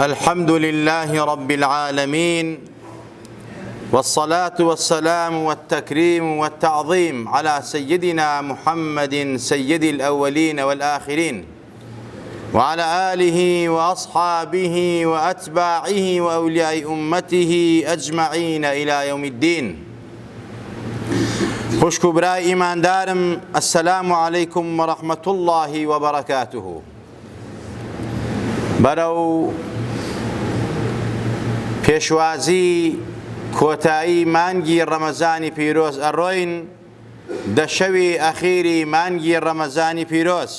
الحمد لله رب العالمين، والصلاة والسلام والتكريم والتعظيم على سيدنا محمد سيد الأولين والآخرين، وعلى آله وأصحابه وأتباعه وأولياء أمته أجمعين إلى يوم الدين. خوشک و برای ایماندارم، السلام عليكم ورحمة الله وبركاته. برو پێشوازی کۆتایی مانگی ڕەمەزانی پیرۆز ئەڕۆین، دەشەوی ئەخیری مانگی ڕەمەزانی پیرۆز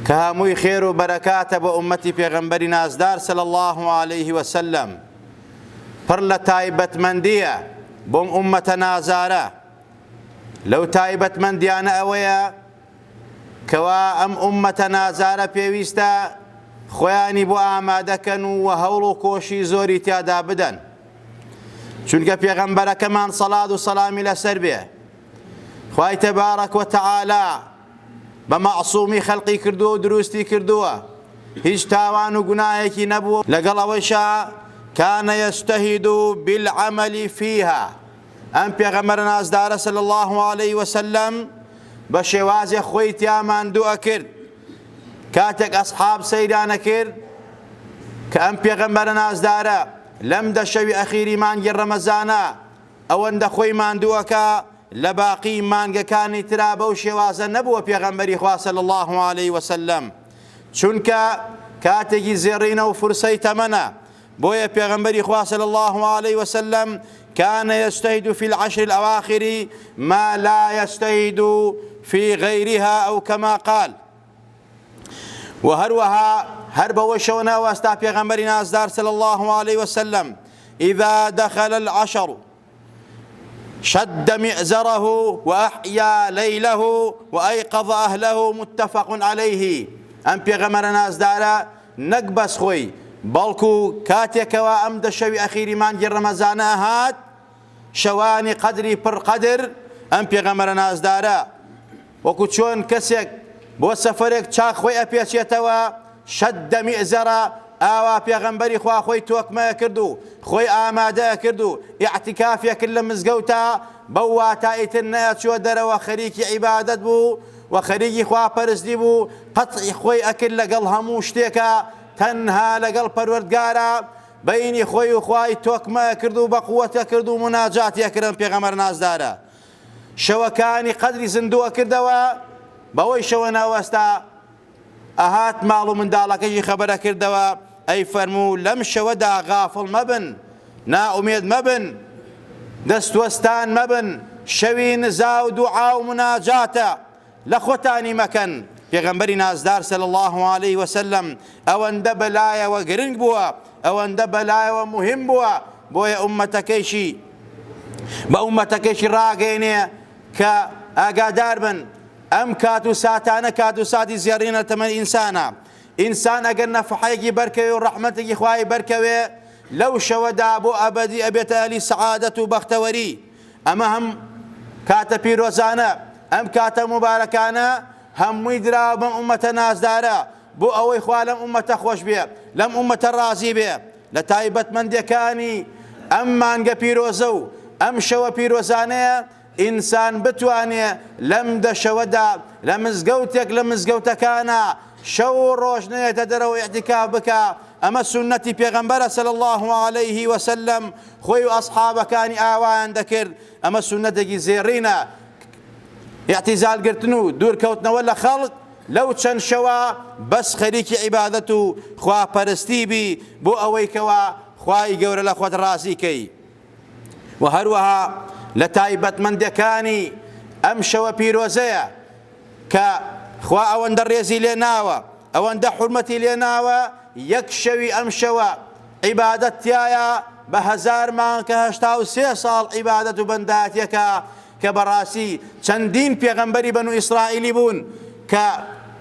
کە هەمووی خێر و بەرەکاتە بۆ ئومەتی پێغەمبەری نازدار صلی الله عليه وسلم، پڕ لە تایبەتمەندیە بۆم ئومەتە نازارە. لەو تایبەتمەندیانە ئەوەیە کەوا ئەم ئومەتە نازارە پێویستە خۆیانی بۆ ئامادەکەن و هەوڵ و کۆشی زۆری تیادا بدەن، چونکە پێغەمبەرەکەمان سەڵات و سەلامی لەسەر بێ، خوای تەبارەک و تەعالا بە مەعسوومی خەڵقی کردووە و دروستی کردووە، هیچ تاوان و گوناهێکی نەبووە. لەگەڵ ئەوەیشا کانە یەجتەهید بالعەمەلی فیها، ئەم پێغەمبەرە نازدارە صلی الله عليه وسلم بە شێوازێک خۆی تیا ماندووە کرد. کاتێک ئەسحاب سەیرانە کرد کە ئەم پێغەمبەرە نازدارە لەم دەشەوی ئەخیری مانگی ڕەمەزانە ئەوەندە خۆی ماندووەکە، لە باقی مانگەکانی ترا بەو شێوازە نەبووە پێغەمبەری خوا صلی الله عليه وسلم، چونکە کاتێکی زێڕینە و فرسەی تەمەنە. بۆیە پێغەمبەری خوا صلی الله عليه وسلم كان يجتهد في العشر الأواخر ما لا يجتهد في غيرها أو كما قال. وهروها هرب وشونا واستا پیغمبر نازدار صلى الله عليه وسلم إذا دخل العشر شد مئزره وأحيا ليله وأيقظ أهله متفق عليه. أم پیغمبر نازدار نقبس خوي بلكو كاتيك وأم دشوي أخيري مانجي رمضان هات شواني قدري پر قدر. أم پیغمبر نازدار وكو چون كسيك بۆ سەفەرێک چاک خۆی ئەپێچێتەوە، شەددە میئزەرە، ئاوا پێغەمبەری خوا خۆی تۆکمەیە کرد و خۆی ئامادەیە کرد و ئیعتیکافیە کرد لە مزگەوتە، بەو واتاییتر نەچووە دەرەوە، خەریکی عیبادەت بوو و خەریکی خواپەرستی بوو، قەتعی خۆی ئەکرد لەگەڵ هەموو شتێکە، تەنها لەگەڵ پەروەردگارە بەینی خۆی و خوای تۆکمەیە کرد و بە قووەتە کرد و مناجاتیە کردن. پێغەمبەر نازدارە شەوەکانی قەدری زیندووە کردەوە، بەوەی شەوە ناوەستا ئەهات ماڵ و منداڵەکەی خەبەرە کردەوە، ئەی فەرموو لەم شەوەدا غافڵ مەبن، نائومێد مەبن، دەستوەستان مەبن، شەوی نزا و دوعا و مناجاتە، لە خۆتانی مەکەن. پێغەمبەری نازدار صلی الله عليه وسلم ئەوەندە بەلایەوە گرنگ بووە، ئەوەندە بەلایەوە مهم بووە، بۆیە ئومەتەکەیشی بە ئومەتەکەیشی ڕاگەیەنێ کە ئاگادار بن ئەم کات و ساتانە کات و ساتی زێڕینە تەمەن ئینسانە. ئینسان ئەگەر نەفحەیەکی بەرکەوێ و ڕەحمەتێکی خوای بەرکەوێ، لەو شەوەدا بۆ ئەبەدی ئەبێتە ئەهلی سەعادەت و بەختەوەری. ئەمە هەم کاتە پیرۆزانە، ئەم کاتە مبارەکانە هەمووی دراوە بەم ئومەتە نازدارە بۆ ئەوەی خوا لەم ئومەتە خۆش بێ، لەم ئومەتە ڕازی بێ. لە تایبەتمەندیەکانی ئەم مانگە پیرۆزە و ئەم شەوە پیرۆزانەیە ئینسان بتوانێ لەم دەشەوەدا لە مزگەوتێک لە مزگەوتەکانە شەو و ڕۆژ نێتە دەرەوە ئیعتیکاف بکە. ئەمە سونەتی پێغەمبەرە صلی الله عليه وسلم، خۆی و ئەسحابەکانی ئاوایان دەکرد. ئەمە سونەتێکی زێڕینە، ئیعتیزالگرتن و دوورکەوتنەوە لە خەڵک لەو چەند شەوە بەس خەریکی عیبادەت و خواپەرستی بی بۆ ئەوەی کەوا خوای گەورە لە خۆت ڕازی کەی. و هەروەها لە تایبەتمەندەکانی ئەم شەوە پیرۆزەیە کە خوا ئەوەندە ڕێزی لێ ناوە، ئەوەندە حورمەتی لێ ناوە، یەک شەوی ئەم شەوە عیبادەت تایە بە 1000 مانگ کە 83 ساڵ عیبادەت و بەنداتیەکە، کە بەڕاستی چەندین پێغەمبەری بەنو ئیسرائیلی بوون کە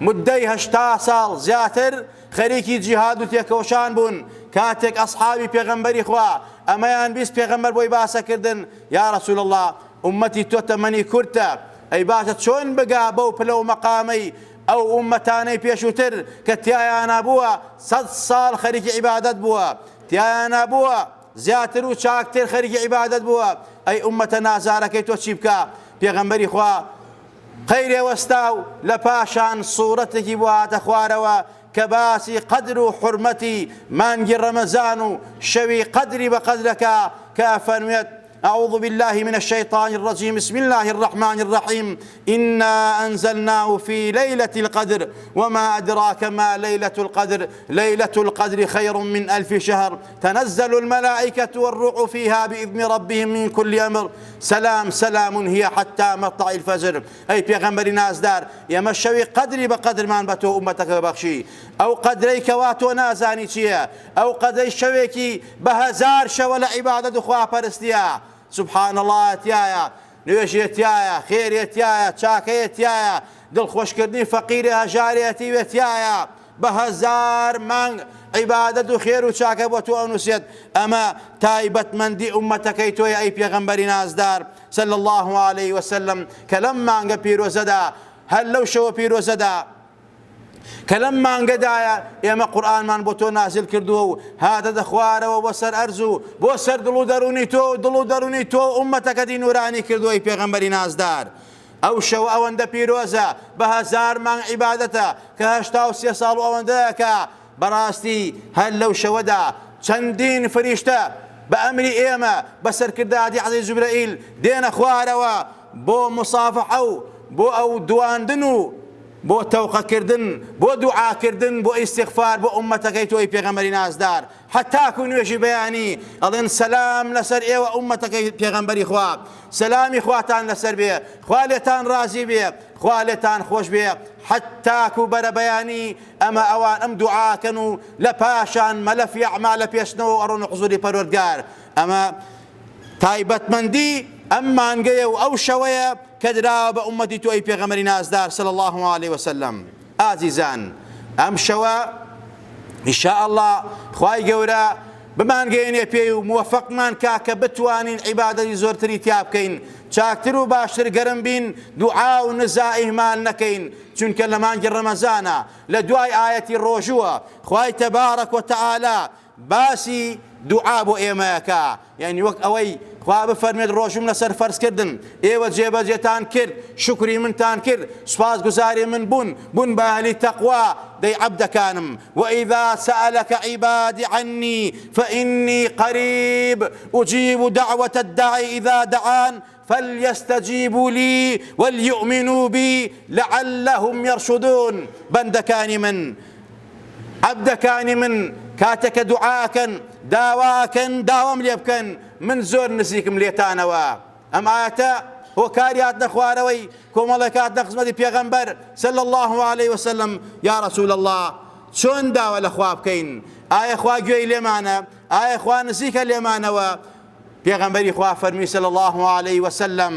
مدەی 80 ساڵ زیاتر خەریکی جیهاد و تێکەوشان بوون. کاتێک ئەسحابی پێغەمبەری خوا ئەمەیان بیست پێغەمبەر بۆی باسەکردن، یا ڕەسوول الله ئومەتی تۆ تەمەنی کورتە، ئەی باشە چۆن بگا بەو پلە و مەقامەی أو أمتاني بيشوتر كتيانا بوا 100 سال خريج عبادة بوا تيانا بوا زياتر وشاكتر خريج عبادة بوا أي أمتنا زاركي توشيبكا بيغمبري خوا خير وستاو لباشان صورتك بوا تخواروا كباسي قدر وحرمتي مانجي رمزان شوي قدري بقدرك كافنويت أعوذ بالله من الشيطان الرجيم بسم الله الرحمن الرحيم إنا أنزلناه في ليلة القدر وما أدراك ما ليلة القدر ليلة القدر خير من 1000 شهر تنزل الملائكة والروح فيها بإذن ربهم من كل أمر سلام سلام هي حتى مطلع الفجر أي بيغمبر ناس دار يمشوي قدري بقدر ما انبتو أمتك بخشي أو قدري كواتو نازاني چيا أو قدري شويكي بهزار شوال عبادة خوا پرستيا سبحان الله تيايا نوێژی تایە خێری تایە چاکەیە تایە دڵخۆشکردنی فەقیرە هەژارێتی تایە بە هەزار مانگ عیبادەت و خێر و چاکە بۆ تۆ ئەنووسێت ئەمە تایبەتمەندی ئومەتەکەی تۆیە ئەی پێغەمبەری نازدار صلی الله عليه وسلم کە لەم مانگە پیرۆزەدا هەر لەو شەوە پیرۆزەدا کە لەم مانگەدایە ئێمە قورئانمان بۆ تۆ نازل کردووە و هاتە دەخوارەوە بۆ سەر ئەرز و بۆ سەر دڵ و دەرونی تۆ دڵ و دەرونی تۆ ئومەتەکەتی نورانی کردووەی پێغەمبەری نازدار ئەو شەو ئەوەندە پیرۆزە بە هەزار مانگ عیبادەتە کە 83 ساڵ و ئەوەندەیەکە بەڕاستی هەر لەو شەوەدا چەندین فریشتە بە ئەمری ئێمە بە سەرکردادی حەزرەتی جوبرەئیل دێنە خوارەوە بۆ مسافەحە و بۆ ئەو دواندن و بۆ تەوقەکردن بۆ دوعاکردن بۆ ئیستیغفار بۆ ئومەتەکەی تۆی پێغەمبەری نازدار حتاکو نوێژی بەیانی ئەڵێن سەلام لەسەر ئێوە ئومەتەکەی پێغەمبەری خوا سەلامی خواتان لەسەر بێ خوا لێتان ڕازی بێ خوا لێتان خۆش بێ حتاکو بەرە بەیانی ئەمە ئەوان ئەم دوعاکەن و لە پاشان مەلەفی ئەعمال لە پێشنەوە ئەڕۆن حوزوری پەروەردگار ئەمە تایبەتمەندی ئەم مانگەیە و ئەو شەوەیە کە دراوە بە ئومەتی تۆی پێغەمبەری نازدار صلی الله عليه وسلم ئازیزان ئەم شەوە ئینشاء الله خوای گەورە بمانگەێنێ پێی و موفقمان کا کە بتوانین عیبادەتی زۆرتری تیا بکەین چاکتر و باشتر گەرم بین دوعا و نزا ئیهمال نەکەین چونکە لە مانگی ڕەمەزانە لە دوای ئایەتی ڕۆژووە خوای تەبارەک وتەعالا باسی دوعا بۆ ئێمەیەکە یعنی وەک ئەوەی خوا بفەرمێت ڕۆژم لەسەر فەرزکردن ئێوە جێبەجێتان کرد شکری منتان کرد سوپاسگوزاری من بوون بە ئەهلی تەقوا دەی عەبدەکانم وإذا سألك عبادي عني فإني قريب أجيب دعوة الداعي إذا دعان فليستجيبوا لي وليؤمنوا بي لعلهم يرشدون بندكاني من عەبدەکانی من کاتێکە دوعاکەن داواکەن داوام لێ بکەن من زۆر نزیکم لێتانەوە ئەم ئایەتە هۆکاری هاتنە خوارەوەی کۆمەڵێک هاتنە خزمەتی پێغەمبەر صلی الله عليه وسلم یا رسول الله چۆن داوا لە خوا بکەین ئایا خوا گوێی لێمانە ئایا خوا نزیکە لێمانەوە پێغەمبەری خوا فەرمی صلی الله عليه وسلم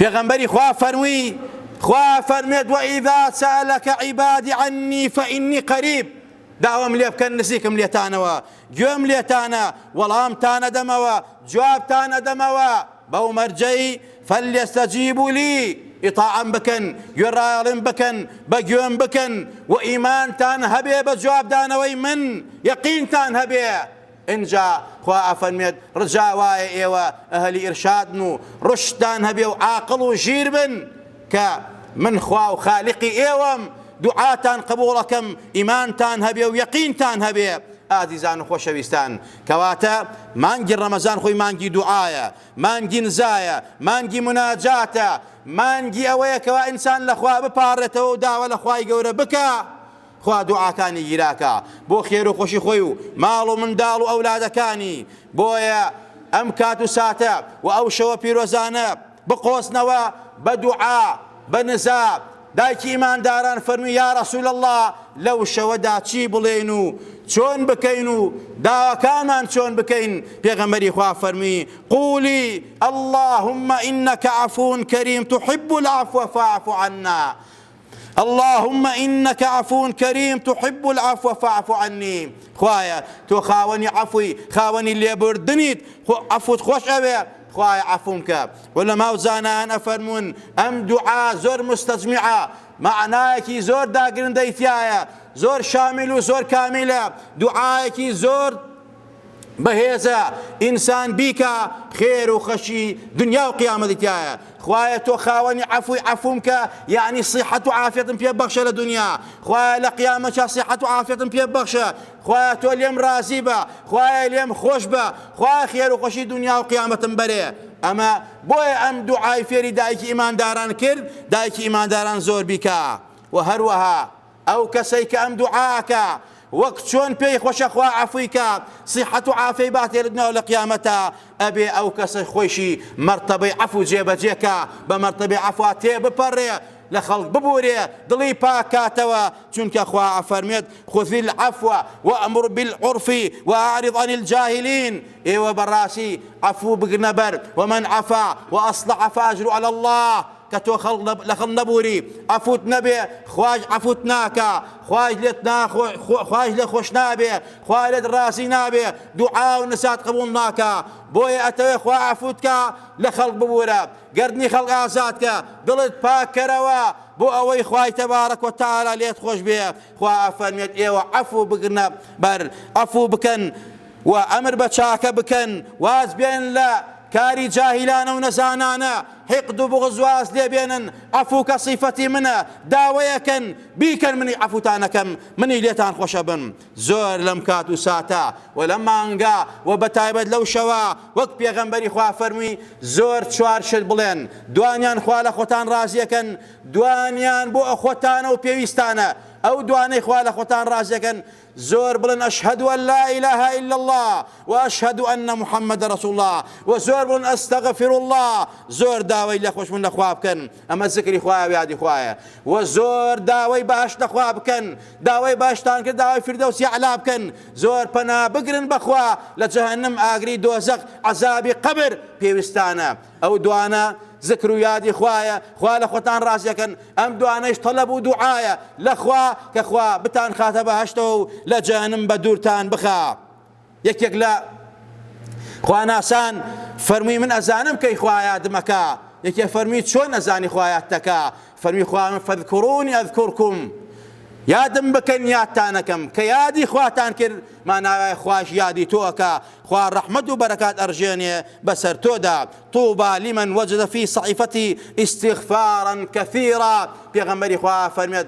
پێغەمبەری خوا فەرمی خوا فەرمێت وإذا سألك عبادي عني فإني قريب داوام لێ بکەن نزیکم لێتانەوە گوێم لێتانە وەڵامتان ئەدەمەوە جوابتان ئەدەمەوە بەو مەرجەی فەلیەستەجیبوا لی ئیطاعەم بکەن گوێڕایەڵیم بکەن بە گوێم بکەن و ئیمانتان هەبێ بە جوابدانەوەی من یەقینتان هەبێ اینجا خوا ئەفەرمێت ڕجا وایە ئێوە ئەهلی ئیرشادن و ڕشتتان هەبێ و عاقڵ و ژیر بن کە من خوا و خالقی ئێوەم دوعاتان قبوڵەکەم ئیمانتان هەبێ و یەقینتان هەبێ ئازیزان و خۆشەویستان کەواتە مانگی ڕەمەزان خۆی مانگی دوعایە مانگی نزایە مانگی مناجاتە مانگی ئەوەیە کەوا ئینسان لە خوا بپارڕێتەوە و داوە لە خوای گەورە بکە خوا دوعاکانی گیراکە بۆ خێر و خۆشی خۆی و ماڵ و منداڵ و ئەولادەکانی بۆیە ئەم کات و ساتە و ئەو شەوە پیرۆزانە بقۆزنەوە بە دوعا بە نزا دایکی ئیمانداران فەرمی یا رەسوول الله لەو شەوەدا چی بڵێن و چۆن بکەین و داواکانمان چۆن بکەین پێغەمبەری خوا فەرمی قولی اللهم إنك عفو كريم تحب العفو فاعف عنا اللهم إنك عفو كريم تحب العفو فاعف عني خوایا تۆ خاوەنی عەفوی خاوەنی لێبوردنیت عەفوت خۆش ئەوێ خوای عەفوم کە وەلەماو زانایان ئەفەرمون ئەم دوعا زۆر مستەجمیعە معنایەکی زۆر داگرندەی تایە، زۆر شامل و زۆر کامیلە، دوعایەکی زۆر بەهێزە ئینسان بیکە خێر و خەشی دنیا و قیامەتی تایە. خوایە تۆ خاوەنی عەفوی عەفوم کە یعنی صیحەت و عافیەتم پێ بەخشە لە دنیا، خوایە لە قیامەتە صیحەت و عافیەتم پێ بەخشە، خوایە تۆ لێم رازی بە، خوایە لێم خۆش بە، خوایە خێر و خۆشی دنیا و قیامەتم بەرێ. ئەمە بۆیە ئەم دوعای فێری دایکی ئیمانداران کرد، دایکی ئیمانداران زۆر بیکە. و هەروەها ئەو کەسەی کە ئەم دوعاکە وەک چۆن پێی خۆشە خوا عەفویکە، صیحەت و عافیەی باتێ لە دنیا و لە قیامەتە، ئەبێ ئەو کەسە خۆیشی مەرتەبەی عەفو جێبەجێکە، بە مەرتەبەی عەفوا تێ بپەڕێ، لە خەڵک ببورێ، دڵی پاکاتەوە، چونکە خوا ئەفەرمێت خذ العفو وأمر بالعرف وأعرض عن الجاهلين. ئێوە بەڕاستی عەفو بگرنە بەر، ومن عفا وأصلح فأجره على الله. کە تۆ لە خەڵ نەبووری عەفوت نەبێ، خوای عەفوت ناکە، خوای لێت خۆش نابێ، خوای لێت ڕازی نابێ، دوعا و نسات قبوڵ ناکە. بۆیە ئەتەوێ خوا عەفوتکە، لە خەڵک ببورە، گەردنی خەڵک ئازادکە، دڵت پاککەرەوە بۆ ئەوەی خوای تەبارەک و تەعالا لێت خۆش بێ. خوا ئەفەرمێت ئێوە عەفو بگرنە بەر، عەفو بکەن و ئەمر بە چاکە بکەن، واز بێن لە کاری جاهیلانە و نەزانانە، حقد و بغض واز لێ بێنن. عەفو کە صیفەتی منە، داوایەکەن بیکەن منی عەفوتانەکەم، منی لێتان خۆشە بم. زۆر لەم کات و ساتە و لەم مانگا و بەتایبەت لەو شەوە وەک پێغەمبەری خوا فەرمووی زۆر چوار شت بڵێن، دوانیان خوا لە خۆتان ڕازیەکەن، دوانیان بۆ خۆتانە و پێویستانە، ئەو دوانەی خوا لە خۆتان ڕازیەکەن زۆر بڵن ئەشهەدو ئەن لا ئیلاهە ئیلا الله وأشهد أن محمد رسول الله، وزۆر بڵن ئەستەغفر الله، زۆر داوای لە خۆشبوون لە خوا بکەن، ئەمە زیکری خوایە و یادی خوایە، و زۆر داوای بەهەشت لە خوا بکەن، داوای بەهەشتان کرد، داوای فردەوسی ئەعلا بکەن، زۆر پەنا بگرن بەخوا لە جەهەنەم، ئاگری دۆزەق، عەزابی قەبر پێویستانە. ئەو دوانە ذکر و یادی خوایە، خوا لە خۆتان ڕازیەکەن، ئەم دوانەیش تەلەب و دوعایە لە خوا کە خوا بتان خاتە بەهەشتەوە و لە جەهەنەم بە دوورتان بخا. یەکێک لە خواناسان فەرمووی من ئەزانم کەی خوا یادمەکە، یەکێ فەرمووی چۆن ئەزانی خوا یادتەکە، فەرمووی خوا من فەذکوڕونی ئەذکوڕکم، یادم بکەن یادتانەکەم، کە یادی خواتان کرد ماناوای خوش یادی تۆکە، خوا ڕەحمەت و بەرەکات ئەڕژێنێ بەسەر تۆدا. طوبى لمن وجد في صحيفتي استغفارا كثيرا. پێغەمبەری خوا فەرمێت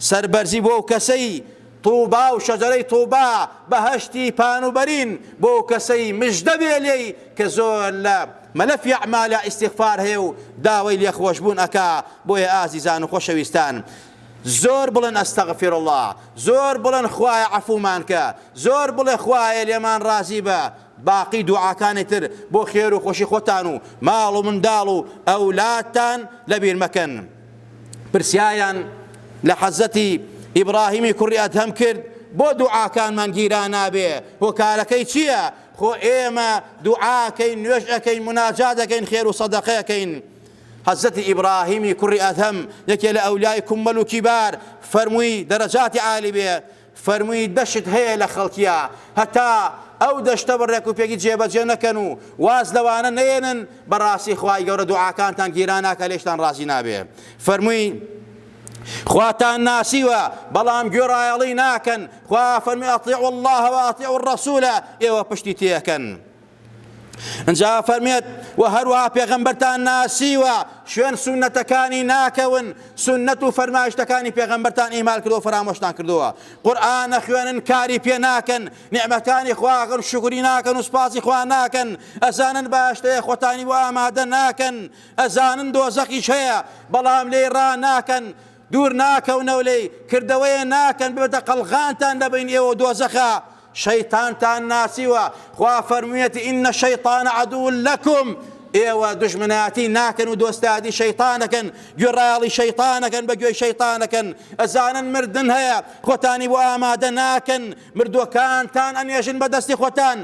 سەربەرزی بۆ کەسەی طوبا و شەجەرەی طوبا بەهەشتی پانوبەرین بۆ کەسەی مژدە بێ لێی کە زۆر لە مەلەفی ئەعمالە ئیستیغفار هەیە و داوای لێخۆشبوون ئەکا. بۆیە ئازیزان و خۆشەویستان زۆر بڵێن ئەستەغفر الله، زۆر بڵێن خوایە عەفومان کە، زۆر بڵێ خوایە لێمان ڕازی بە. باقی دوعاکانی تر بۆ خێر و خۆشی خۆتان و ماڵ و منداڵ و ئەولادتان لەبیر مەکەن. پرسیایان لە حەزەتی ئیبراهیمی کوڕی ئەدهەم کرد بۆ دوعاکانمان گیران نابێ، هۆکارەکەی چییە؟ خۆ ئێمە دوعاکەین، نوێژ ئەکەین، مناجات ئەکەین، خێر و سەدەقەیەکەین. حەزەتی ئیبراهیمی کوڕی ئەدهەم یەکێ لە ئەولای کومەل و کیبار فەرمووی دەرەجاتی عالی بێ، فەرمووی دەشت هەیە لە خەڵکیە هەتا ئەو دەشتە بڕێک و پێکی جێبەجێ نەکەن و واز لەوانە نێنن، بەڕاستی خوای گەورە دوعاکانتان گیران ناکە، لێشتان ڕازی نابێ. فەرمووی خواتان ناسیوە بەڵام گوێڕایەڵی ناکەن، خوا فەرمی ئەطیعوا الله وأطیعوا الرسول، ئێوە پشتی تێکەن. اینجا فەرمێت و هەروەها پێغەمبەرتان ناسیوە شوێن سونەتەکانی ناکەون، سونەت و فەرمایشتەکانی پێغەمبەرتان ئیمال کردووە فەرامۆشتان کردووە، قورئان نەخوێنن کاری پێ ناکەن، نیعمەتانی خواگەن شکری ناکەن و سپاسی خوا ناکەن، ئەزانن باشتەیە خۆتانی بۆ ئامادە ناکەن، ئەزانن دۆزەقیش هەیە بەڵام لێی ڕا ناکەن، دوور ناکەونەوە لێی، کردەوەیە ناکەن ببێتە قەڵغانتان دەبین ئێوە دۆزەخە. شەیتانتان ناسیوە، خوا فەرموویەتی ئینە شەیطانە عەدوو لەکم، ئێوە دوژمنایەتی ناکەن و دۆستایەتی شەیطانەکەن، گوێڕایەڵی شەیطانەکەن، بە گوێی شەیطانەکەن، ئەزانن مردن هەیە خۆتانی بۆ ئامادە ناکەن، مردووەکانتان ئەنێژن بە دەستی خۆتان،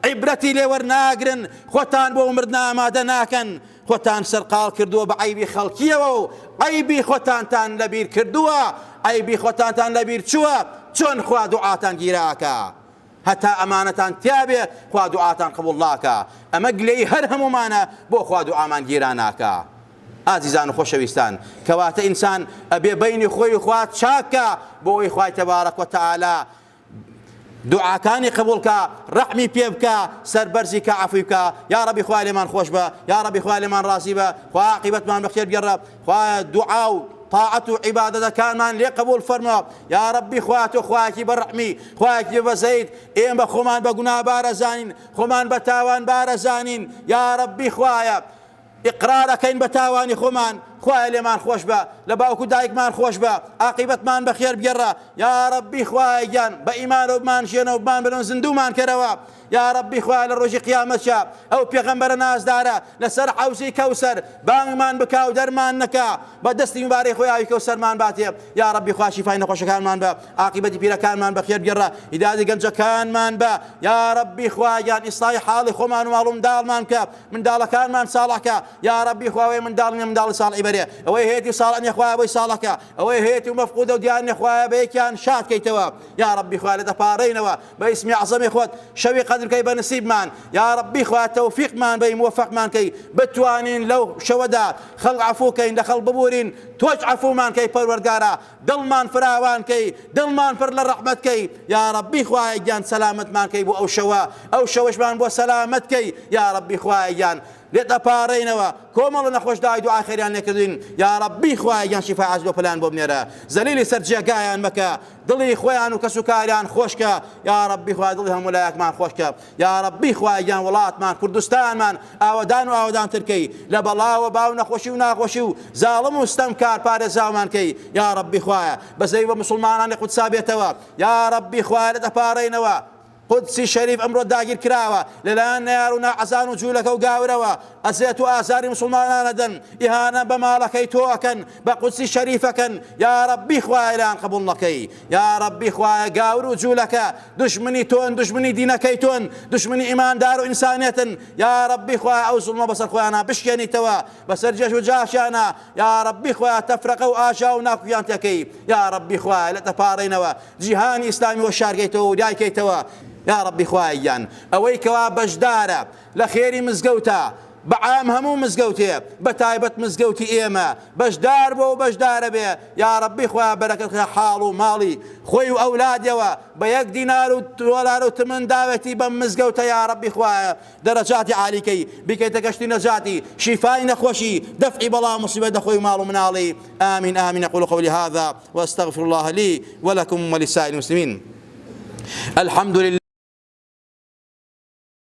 عیبرەتی لێ وەرناگرن، خۆتان بۆ مردن ئامادە ناکەن، خۆتان سەرقاڵ کردووە بە عیبی خەڵکیەوە و عیبی خۆتانتان لەبیر کردووە، عیبی خۆتانتان لەبیر چووە، چۆن خوا دوعاتان گیراکە، هەتا ئەمانەتان تیابێ خوا دوعاتان قبوڵ ناکە. ئەمە گلەی هەر هەمومانە بۆ خوا دوعامان گیران ناکە. ئازیزان و خۆشەویستان کەواتە ئینسان ئەبێ بەینی خۆی و خوا چاکە بۆ ئەوەی خوای تەبارەک وتەعالا دوعاکانی قبولکە ڕەحمی پێ بکە سەربەرزی کە عەفوی بکە یا ڕەبی خوا لێمان خۆش بە یا ڕەبی خوا لێمان ڕازی بە خوا عاقیبەتمان بەخێر بگەڕە خوا دوعا و طاعت و عیبادەتەکانمان لێ قبول فەرمە یا ڕەبی خوا تۆ خوایەکی بەڕەحمی خوایەکی بەزەید ئێمە خۆمان بە گوناه بارەزانین خۆمان بە تاوان بارەزانین یا ڕەبی خوایە ئیقرارەکەین بە تاوانی خۆمان خوایە لێمان خۆش بە لە باوکو دایکمان خۆش بە عاقیبەتمان بەخێر بگەڕە یا ڕەبی خوایە گیان بە ئیمانەوە بمان ژێنەوە بمان بنەوە زیندوومان کەرەوە یا ڕەبی خوایە لە ڕۆژی قیامەتشە ئەو پێغەمبەرە نازدارە لەسەر حەوزی کەوسەر بانگمان بکا و دەرمان نەکا بە دەستی مبارەی خۆی ئاوی کەوسەرمان باتێ یا ڕەبی خوا شیفای نەخۆشەکانمان بە عاقیبەتی پیرەکانمان بەخێر بگەڕە هیدایەتی گەنجەکانمان بە یا ڕەبی خوایە گیان ئیسڵاحی حاڵی خۆمان و ماڵ و منداڵمان کە منداڵەکانمان ساڵحکە یا ڕەبی خوایە منداڵنیە منداڵی ساڵحی بەرێ ئەوەی هەیەتی ساڵح نیە خوایە بۆی ساڵحکە ئەوەی هەیەتی و مەفقودە و دیار نیە خوایە بە یەکیان شاد کەیتەوە یا ڕەبی خوایە لە دەپاڕێینەوە بە ئیسمی عەزەمی خۆت شەوی قەدر بکەی بە نسیبمان یا ڕەبی خوایە تەوفیقمان بەی موفەقمان کەی بتوانین لەو شەوەدا خەڵق عەفوکەین لە خەڵق ببورین تۆش عەفومان کەی پەروەردگارە دڵمان فراوان کەی دڵمان پڕ لە ڕەحمەت کەی یا ڕەبی خوایە گیان سەلامەتمان کەی بۆ ئەو شەوەشمان بۆ سەلامەت کەی یا ڕەبی خوایە گیان لێ دەپاڕێینەوە کۆمەڵ نەخۆشدای دوعای خێریان لێکردوین یا ڕەبی خوایە گیان شیفای عاجل و پلان بۆ بنێرە زەلیلی سەر جێگایان مەکە دڵی خۆیان و کەس و کاریان خۆشکە یا ڕەبی خوایە دڵی هەموو لایەکمان خۆشکە یا ڕەبی خوایە گیان وڵاتمان کوردستانمان ئاوەدان و ئاوەدانتر کەی لە بەڵاوە باو نەخۆشی و ناخۆشی و زاڵم و ستەمکار پارێزاومان کەی یا ڕەبی خوایە بەزەی بە موسڵمانانی قودسا بێتەوە یا ڕەبی خوایە لە دەپاڕێینەوە قودسی شەریف ئەمڕۆ داگیر کراوە لەلایەن نەیار و ناعەزان و جوولەکە و گاورەوە ئەزیەت و ئازاری موسڵمانانە دەن ئیهانە بە ماڵەکەی تۆ ئەکەن بە قودسی شەریفەکەن یا ڕەبی خوایە لایەن قبوڵ نەکەی یا ڕەبی خوایە گاور و جوولەکە دوژمنی تۆن دوژمنی دینەکەی تۆن دوژمنی ئیماندار و ئینسانیەتن یا ڕەبی خوایە ئەو زوڵمە بەسەر خۆیانە بشکێنیتەوە بەسەر جێش و جاشیانە یا ڕەبی خوایە تەفرەقە و ئاژا و ناکویان تێکەی یا ڕەبی خوایە لە دەپاڕێینەوە جیهانی ئیسلامی وە شارگەیتەوە و دایکەیتەوە یا ڕەبی خوایە گیان ئەوەی کەوا بەشدارە لە خێری مزگەوتە بەعام هەموو مزگەوتێ بە تایبەت مزگەوتی ئێمە بەشدار بۆ و بەشدارە بێ یا ڕەبی خوایە بەرەکەت حاڵ و ماڵی خۆی و ئەولادیەوە بە 1 دینار و دۆلار و تمن داوەتی بەم مزگەوتە یا ڕەبی خوایە دەرەجاتی عالیکەی بیکەیتە گەشتی نەجاتی شیفای نەخۆشی دەفعی بەڵا مصیبەت دەخۆی و ماڵ و مناڵی آمین آمین أقول قولي هذا وأستغفر الله لي ولكم ولسائر المسلمين الحمد لله